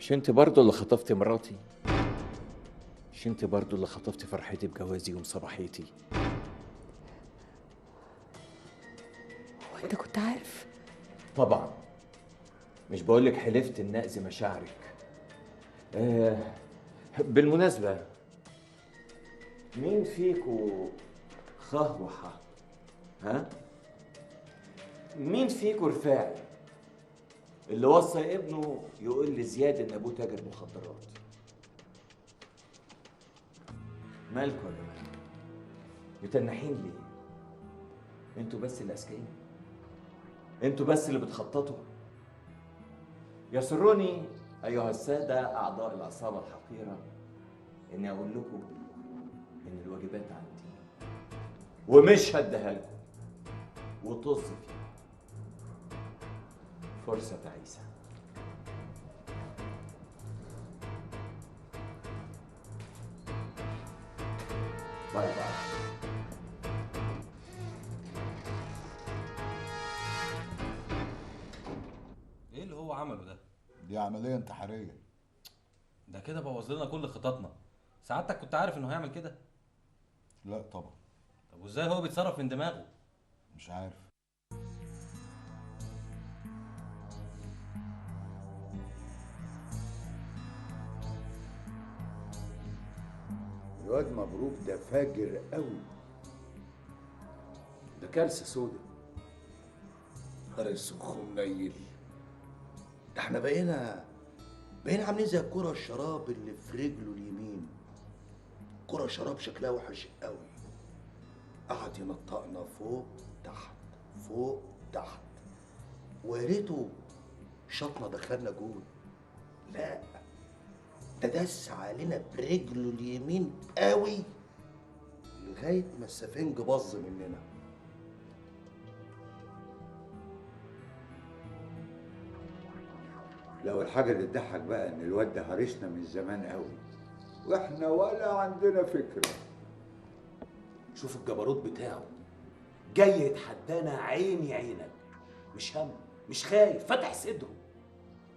مش انت برضو اللي خطفتي مراتي؟ مش انت برضو اللي خطفتي فرحتي بجوازي يوم صباحيتي؟ وانت كنت عارف؟ طبعا. مش بقولك حلفت ان اذي مشاعرك. بالمناسبة، مين فيكو خه وحه؟ ها؟ مين فيكو رفاعي اللي وصى ابنه يقول لزياد ان ابوه تاجر مخدرات؟ مالكوا يا جماعه؟ متنحين ليه؟ انتوا بس اللي اذكياء؟ انتوا بس اللي بتخططوا؟ يسرني ايها الساده اعضاء العصابه الحقيره اني اقول لكم ان الواجبات عندي ومش هديها لكم وطز فيها. فرصه تعيسه. باي باي. ايه اللي هو عمله ده؟ دي عملية انتحارية. ده كده بوظ لنا كل خططنا. سعادتك كنت عارف انه هيعمل كده؟ لا طبعا. طب وازاي هو بيتصرف من دماغه؟ مش عارف. الواد مبروك ده فاجر قوي. ده كارثه سودة. هرس ومنيل. ده احنا بقينا عاملين زي الكرة الشراب اللي في رجله اليمين. كرة شراب شكلها وحش قوي. قعد ينطقنا فوق تحت فوق تحت، ويا ريته شطنا دخلنا جول. لا، ده دس علينا برجله اليمين قوي لغايه ما السفنج باظ مننا. لو الحاجة اللي تضحك بقى ان الواد ده هرشنا من زمان قوي واحنا ولا عندنا فكرة. شوف الجبروت بتاعه، جاي يتحدانا عيني عينك، مش هم مش خايف، فتح صدره.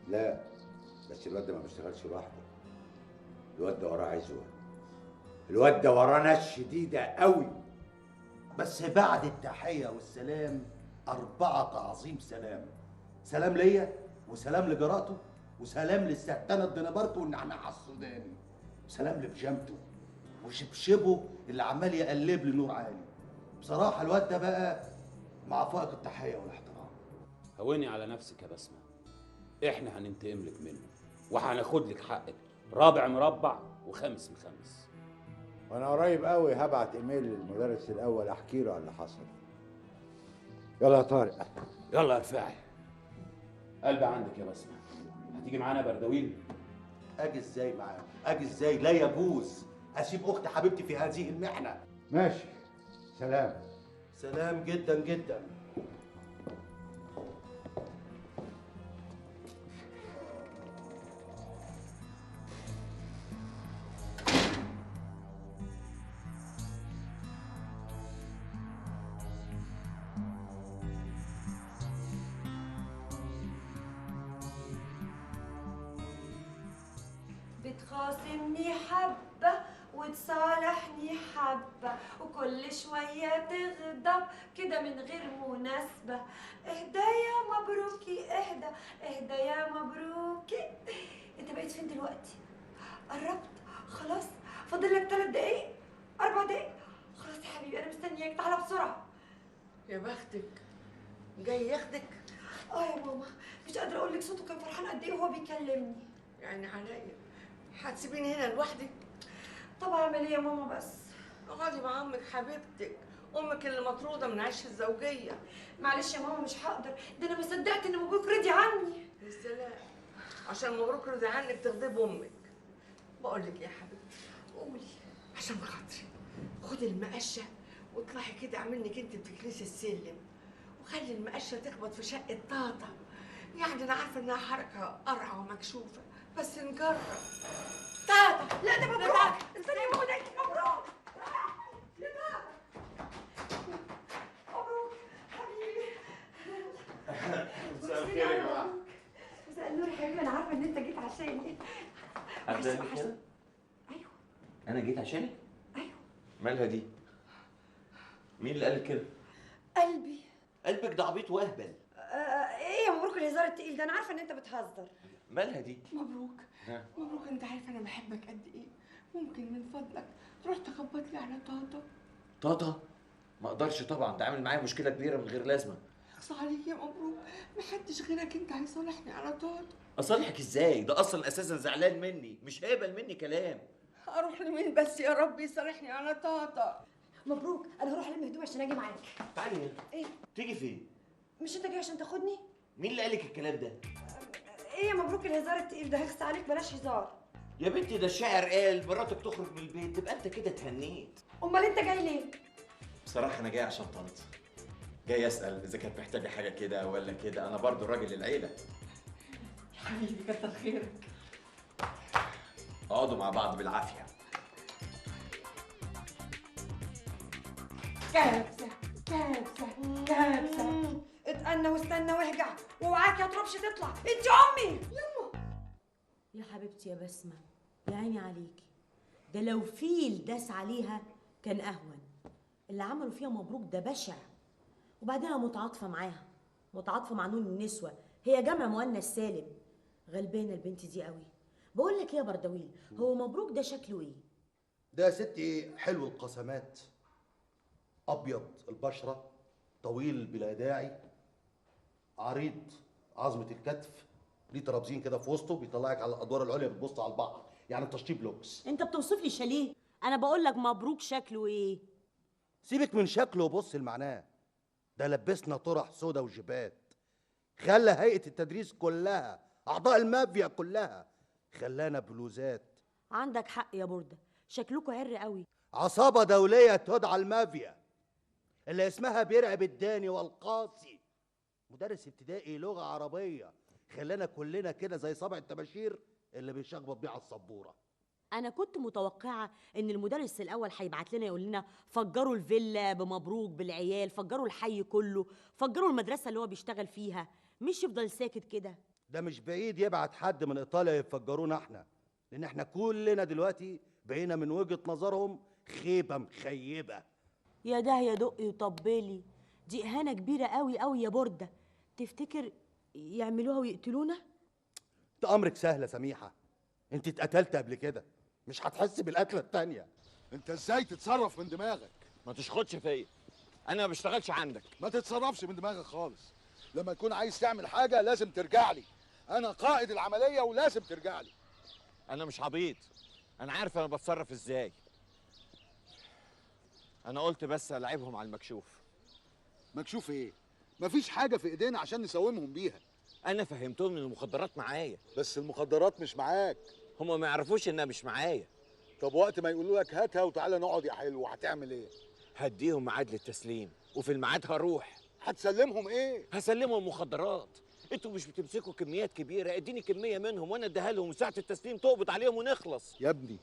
لا بس الواد ده ما بيشتغلش لوحده، الواد ده وراه عزوة، الواد ده وراه ناس شديدة قوي. بس بعد التحيه والسلام 4 تعظيم سلام. سلام ليا، وسلام لجراته، وسلام للسهتانه الدنماركي والنعناع السوداني، وسلام لبجامته وشبشبه اللي عمال يقلب لي نور عالي. بصراحه الواد ده بقى مع فائق التحيه والاحترام. هوني على نفسك يا بسمة، احنا هننتقم لك منه وهناخد لك حقك رابع مربع وخامس مخمس. وانا قريب قوي هبعت ايميل للمدرس الاول احكي له على اللي حصل. يلا يا طارق. يلا يا رفاعي. قلب عندك يا بسمة، هتيجي معانا بردويل؟ اجي ازاي معاك؟ اجي ازاي؟ لا يجوز اسيب اختي حبيبتي في هذه المحنه. ماشي، سلام. سلام جدا جدا. بتخاصمني حبة وتصالحني حبة، وكل شوية تغضب كده من غير مناسبة. اهدى يا مبروكي، اهدى اهدى يا مبروكي. انت بقيت فين دلوقتي؟ قربت خلاص؟ فاضل لك 3 دقايق 4 دقايق. خلاص يا حبيبي انا مستنياك، تعالى بسرعة. يا بختك، جاي ياخدك. يا ماما، مش قادرة اقول لك صوته كان فرحان قد ايه وهو بيكلمني. يعني عليا هتسيبيني هنا لوحدي؟ طب اعمل ايه يا ماما بس؟ اقعدي مع امك حبيبتك، امك اللي مطروده من عيش الزوجيه. معلش يا ماما مش هقدر، ده انا ما صدقت ان مبروك رضي عني. يا سلام، عشان مبروك رضي عنك تغضب امك. بقول لك يا حبيبتي، قولي. عشان خاطري خدي المقشه واطلعي كده اعملي انت بتكنسي السلم، وخلي المقشه تخبط في شقه طاطا. يعني انا عارفه انها حركه قرعه ومكشوفه، بس نجرب. طاطا؟ لا ده مبروك. استني يا ماما، مبروك. يا طاطا مبروك حبيبي. مساء الخير يا جماعة. مساء نور حبيبي، انا عارفه ان انت جيت عشاني. عشان كده؟ ايوه. انا جيت عشانك؟ ايوه. مالها دي؟ مين اللي قالك كده؟ قلبي. قلبك ده عبيط واهبل. ايه يا مبروك الهزار التقيل ده؟ انا عارفه ان انت بتهزر. مالها دي؟ مبروك. ها؟ مبروك، انت عارف انا بحبك قد ايه. ممكن من فضلك تروح تخبط لي على طاطا؟ طاطا؟ ما اقدرش طبعا، ده عامل معايا مشكله كبيره من غير لازمه. اقصى عليك يا مبروك، محدش غيرك انت هيصالحني على طاطا. اصالحك ازاي؟ ده اصلا اساسا زعلان مني، مش هيقبل مني كلام. اروح لمين بس يا رب يصالحني على طاطا؟ مبروك، انا هروح الم هدومي عشان اجي معاك. تعالي هنا. ايه؟ تيجي فين؟ مش انت جاي عشان تاخدني؟ مين اللي قالك الكلام ده؟ ايه يا مبروك الهزار التقيل ده؟ هخس عليك، بلاش هزار. يا بنتي ده الشاعر قال مراتك تخرج من البيت تبقى انت كده اتهنيت. امال انت جاي ليه؟ بصراحه انا جاي عشان طنط، جاي اسال اذا كانت محتاجه حاجه كده ولا كده، انا برضو راجل العيله. يا حبيبي كتر خيرك. اقعدوا مع بعض بالعافيه. كابسه كابسه كابسه. اتأنى واستنى واهجع، واوعاك يا تربش تطلع، انت امي. يما. يا حبيبتي يا بسمة، يا عيني عليكي، ده لو فيل داس عليها كان أهون. اللي عملوا فيها مبروك ده بشع. وبعدين أنا متعاطفة معاها، متعاطفة مع نون النسوة، هي جمع مؤنث سالم. غلبانة البنت دي قوي. بقول لك ايه يا بردويل، هو مبروك ده شكله ايه؟ ده يا ستي حلو القسمات، ابيض البشره، طويل بلا داعي، عريض عظمه الكتف، ليه ترابزين كده في وسطه بيطلعك على الادوار العليا بتبص على البحر، يعني تشطيب لوكس. انت بتوصف لي شاليه، انا بقول لك مبروك شكله ايه؟ سيبك من شكله وبص لمعناه. ده لبسنا طرح سودا وجبات، خلى هيئه التدريس كلها، اعضاء المافيا كلها، خلانا بلوزات. عندك حق يا بردة، شكلكوا عر قوي. عصابه دوليه تدعى المافيا اللي اسمها بيرعب الداني والقاسي، مدرس ابتدائي لغه عربيه، خلانا كلنا كده زي صابع الطباشير اللي بيشخبط بيه على السبوره. انا كنت متوقعه ان المدرس الاول هيبعت لنا يقول لنا فجروا الفيلا بمبروك بالعيال، فجروا الحي كله، فجروا المدرسه اللي هو بيشتغل فيها، مش يفضل ساكت كده. ده مش بعيد يبعت حد من ايطاليا يفجرونا احنا، لان احنا كلنا دلوقتي بقينا من وجهه نظرهم خيبه مخيبه. يا ده يا دقي وطبلي، دي اهانه كبيره قوي قوي يا برده. تفتكر يعملوها ويقتلونا؟ ده امرك سهل يا سميحه، انت اتقتلت قبل كده، مش هتحس بالقتله التانيه. انت ازاي تتصرف من دماغك؟ ما تشخطش فيا، انا ما بشتغلش عندك. ما تتصرفش من دماغك خالص. لما تكون عايز تعمل حاجه لازم ترجع لي، انا قائد العمليه ولازم ترجع لي. انا مش عبيط، انا عارف انا بتصرف ازاي. انا قلت بس العبهم على المكشوف. مكشوف ايه؟ مفيش حاجه في ايدينا عشان نساومهم بيها. انا فهمتهم ان المخدرات معايا. بس المخدرات مش معاك. هما ما يعرفوش انها مش معايا. طب وقت ما يقولوا لك هاتها وتعالى نقعد يا حلو هتعمل ايه؟ هديهم ميعاد للتسليم، وفي الميعاد هروح. هتسلمهم ايه؟ هسلمهم مخدرات. انتوا مش بتمسكوا كميات كبيره، اديني كميه منهم وانا اديها لهم، وساعه التسليم تقبض عليهم ونخلص. يا ابني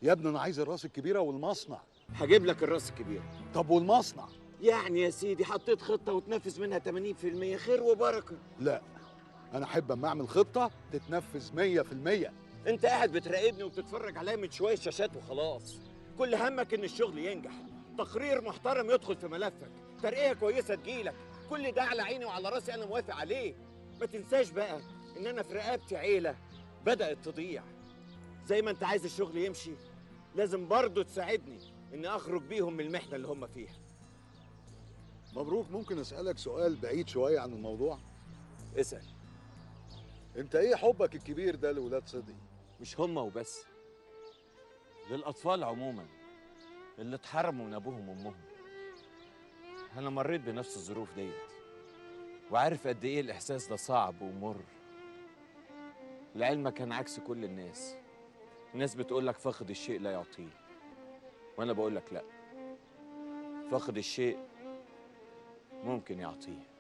يا ابني انا عايز الراس الكبيره والمصنع. هجيب لك الراس الكبيره. طب والمصنع؟ يعني يا سيدي حطيت خطه وتنفذ منها 80%، خير وبركه. لا انا احب اما اعمل خطه تتنفذ 100%. انت قاعد بتراقبني وبتتفرج عليا من شويه شاشات وخلاص. كل همك ان الشغل ينجح، تقرير محترم يدخل في ملفك، ترقيه كويسه تجيلك، كل ده على عيني وعلى راسي، انا موافق عليه. ما تنساش بقى ان انا في رقبتي عيله بدات تضيع. زي ما انت عايز الشغل يمشي، لازم برضه تساعدني اني اخرج بيهم من المحنه اللي هم فيها. مبروك، ممكن اسالك سؤال بعيد شويه عن الموضوع؟ اسال. انت ايه حبك الكبير ده لولاد صدي؟ مش هم وبس، للاطفال عموما اللي اتحرموا من ابوهم وامهم. انا مريت بنفس الظروف ديت، وعارف قد ايه الاحساس ده صعب ومر. لعلمك كان عكس كل الناس. الناس بتقول لك فاقد الشيء لا يعطيه، وانا بقول لك لا، فاقد الشيء ممكن يعطيه.